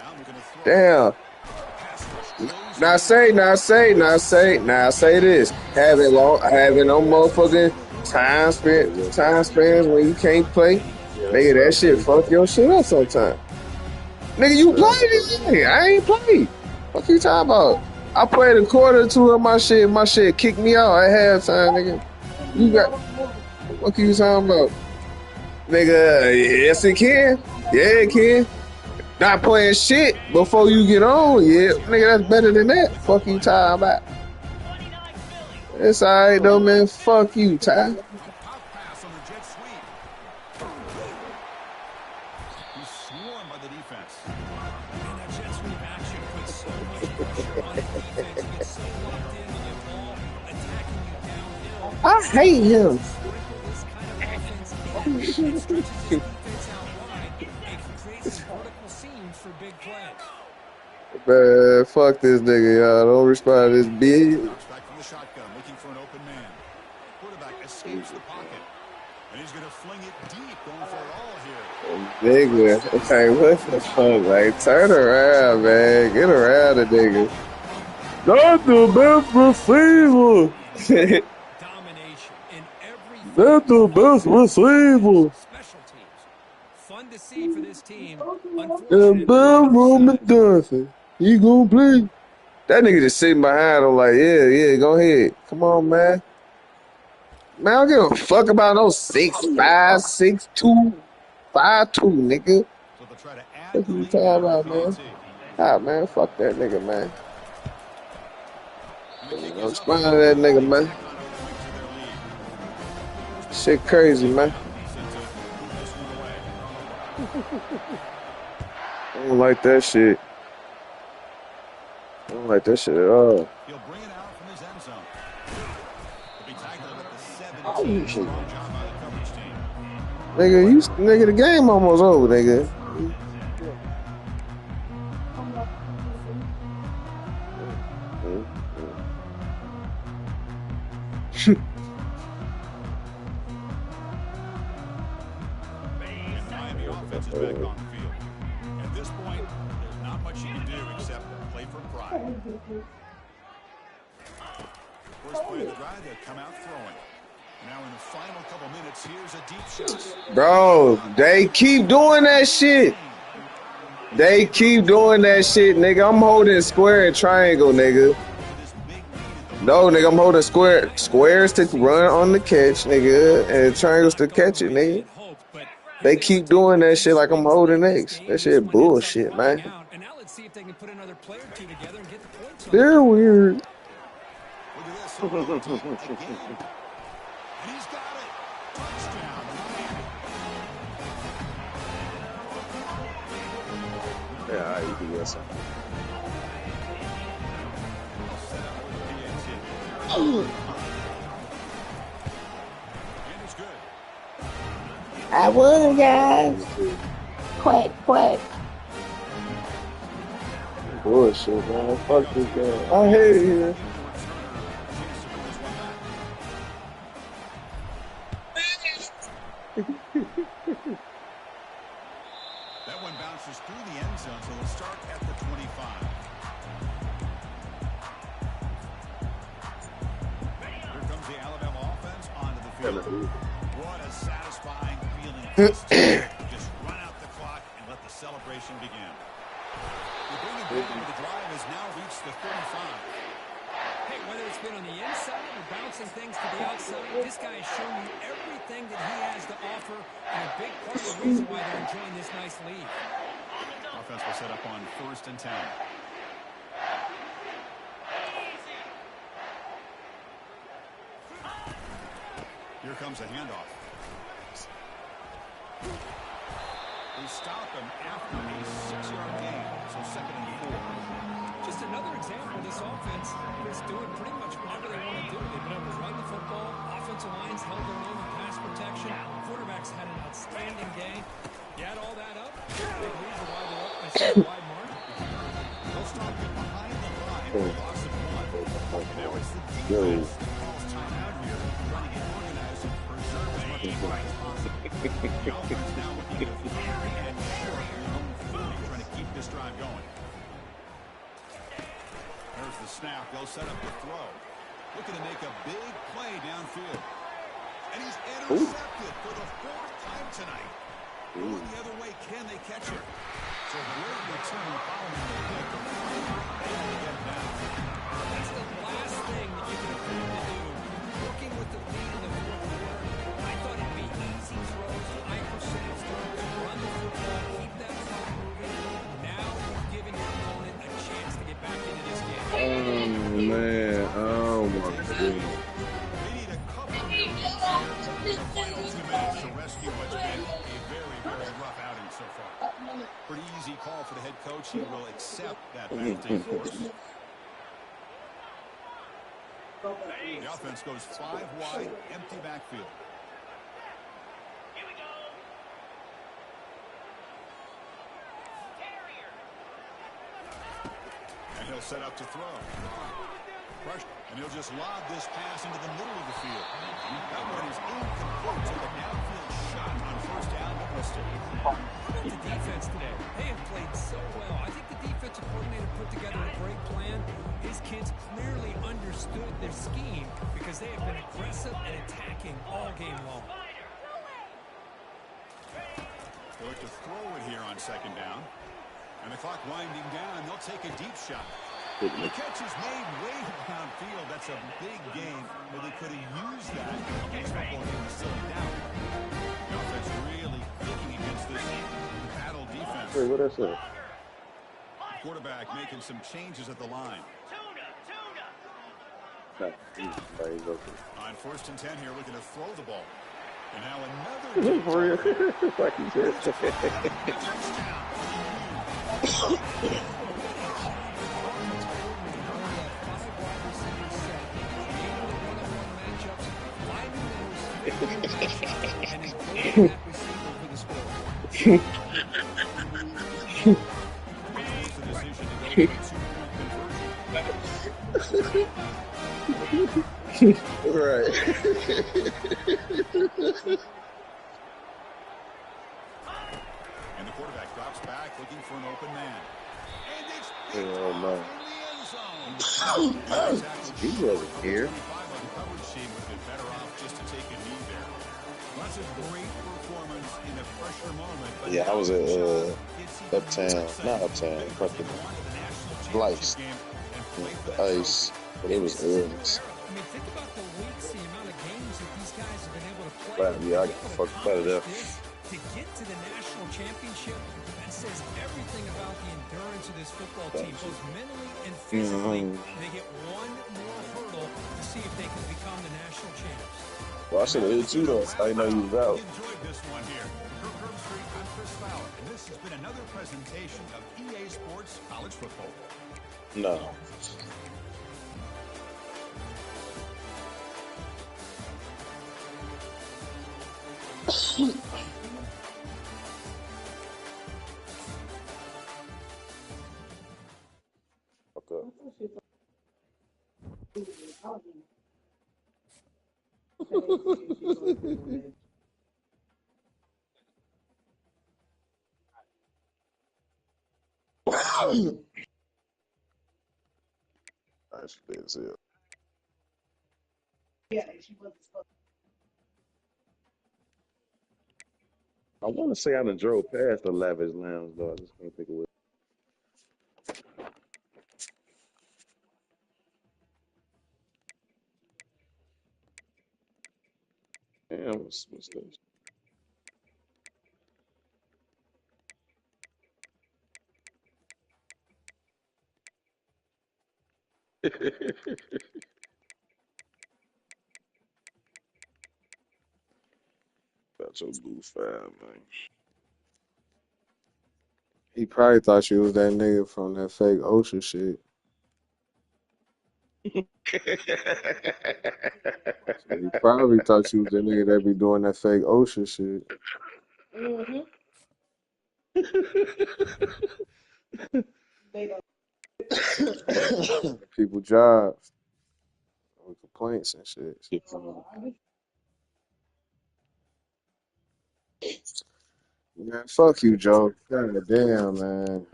Damn. Now say this. Having no motherfucking time spans when you can't play. Nigga, that shit fuck your shit up sometimes. Nigga, you played it. I ain't played. What you talking about? I played a quarter or two of my shit. My shit kicked me out at halftime, nigga. You got... What you talking about? Nigga, yes it can. Yeah, it can. Not playing shit before you get on, yeah. Nigga, that's better than that. Fuck you, Ty. About. 29 Philly. It's alright though, man. Fuck you, Ty. A pop pass on the jet sweep. He's swarmed by the defense. And that jet sweep action puts so much pressure on the defense. You get so locked in on the ball, attacking you downhill. I hate him. Sprinkle this kind of offense in. It stretches his defense out wide. It creates some vertical seams for big plays. Man, fuck this nigga, y'all. Don't respond to this bitch. Bounce back from the shotgun, looking for an open man. Quarterback escapes the pocket. And he's going to fling it deep, going for it all here. Nigga, okay, what the fuck? Like, turn around, man. Get around the nigga. That's the best receiver. Domination in every That's the best receiver. special teams. Fun to see for this team. And Unfortunately, Ben Roman Duffy. He gonna play. That nigga just sitting behind him like, yeah, go ahead. Come on, man. Man, I don't give a fuck about no 6'5", 6'2", 5'2", nigga. So they'll try to add What the you lead talking now about, to man? PNT. Ah, man, fuck that nigga, man. And the kick Don't is up. respond to that nigga, man. Tack on a point to their lead. Shit crazy, man. Decent to move this one away. I don't like that shit. I don't like that shit at all. He'll bring it out from his end zone. He'll be tackled at the 17. Strong job by the coverage team. Nigga, the game almost over, nigga. And Miami offense is back on the field. At this point, there's not much you can do except play for pride. First play of the drive, they come out throwing. Now in the final couple minutes, here's a deep shot. Bro, they keep doing that shit. They keep doing that shit, nigga. I'm holding square and triangle, nigga. This big lead at the No, nigga, I'm holding squares to run on the catch, nigga, and triangles to catch it, nigga. They keep doing that shit like I'm holding X. That shit bullshit, man. And now let's see if they can put another player or two together and get the points on. They're weird. Look at this. He'll go deep again. And he's got it. Touchdown, Miami. Yeah, you can get some. Set up with PNT. And it's good. I won, guys. Quack, quack. Bullshit, man. Fuck this game. I hate it here. That one bounces through the end zone, so they'll start at the 25. Here comes the Alabama offense onto the field. What a satisfying feeling. Just run out the clock and let the celebration begin. The bringing back of the drive has now reached the 35. Hey, whether it's been on the inside or bouncing things to the outside, this guy has shown you everything that he has to offer, and a big part of the reason why they're enjoying this nice lead. Offense will set up on 1st and 10. Here comes a handoff. They stop him after a 6-yard gain, so 2nd and 4. Just another example of this offense is doing pretty much whatever they want to do. They've been able to run the football. Offensive lines held their own in pass protection. Quarterbacks had an outstanding game. You add all that up, big reason why they're up by such a wide margin. They'll stop him behind the line for a loss of 1. Now it's the defense that calls timeout here, running it organized to preserve as much clock as possible. The offense now looking to fire and short in their own 30, trying to keep this drive going. There's the snap. They'll set up the throw. Looking to make a big play downfield. And he's intercepted for the 4th time tonight. Going the other way, can they catch him? So great return following the pick. Able to get it down. That's the last thing that you can afford to do. Working with the lead in the 4th quarter, I thought it'd be easy throws, high percentage throws, run the football, keep that clock moving. Pretty easy call for the head coach. He will accept that penalty, of course. The offense goes 5 wide, empty backfield. Here we go. And he'll set up to throw. And he'll just lob this pass into the middle of the field. That one is incomplete to the downfield shot on first down. How about the defense today? They have played so well. I think the defensive coordinator put together a great plan. His kids clearly understood their scheme because they have been aggressive and attacking all game long. They'll look to throw it here on second down. And the clock winding down. They'll take a deep shot. The catch is made way downfield. That's a big game, but they could have used that in case football game was still in doubt. The offense really clicking against this battle defense. Hey, what I say? Quarterback making some changes at the line. On first and 10 here, looking to throw the ball. And now another For real? Like he said. Right. And the quarterback drops back, looking for an open man. And it's Oh, no. in the end zone. He wasn't here. 25 on the coverage team would have been better off just to take a knee there. That's a great performance in a pressure moment. But Yeah, I was at it's Uptown, not Uptown, but the Slice, the Ice, but it was early. I mean, think about the weeks, the amount of games that these guys have been able to play. But yeah, I fucked better there. To get to the national championship, that says everything about the endurance of this football team, both mentally and physically. They get one more hurdle to see if they can become the national champs. Well, I should have hit too, though. I didn't know you was out. Enjoyed this one here. For Curb Street, I'm Chris Fowler, and this has been another presentation of EA Sports College Football. No. Okay. That's it. I want to say I done drove past the Lavish Lounge, though. I just can't think of it. Damn, what's this? Got your goof out, man. He probably thought you was that nigga from that fake ocean shit. He probably thought you was the nigga that be doing that fake ocean shit. People jobs with complaints and shit. Man, fuck you, Joe. God damn, man.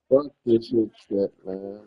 Fuck this shit, man.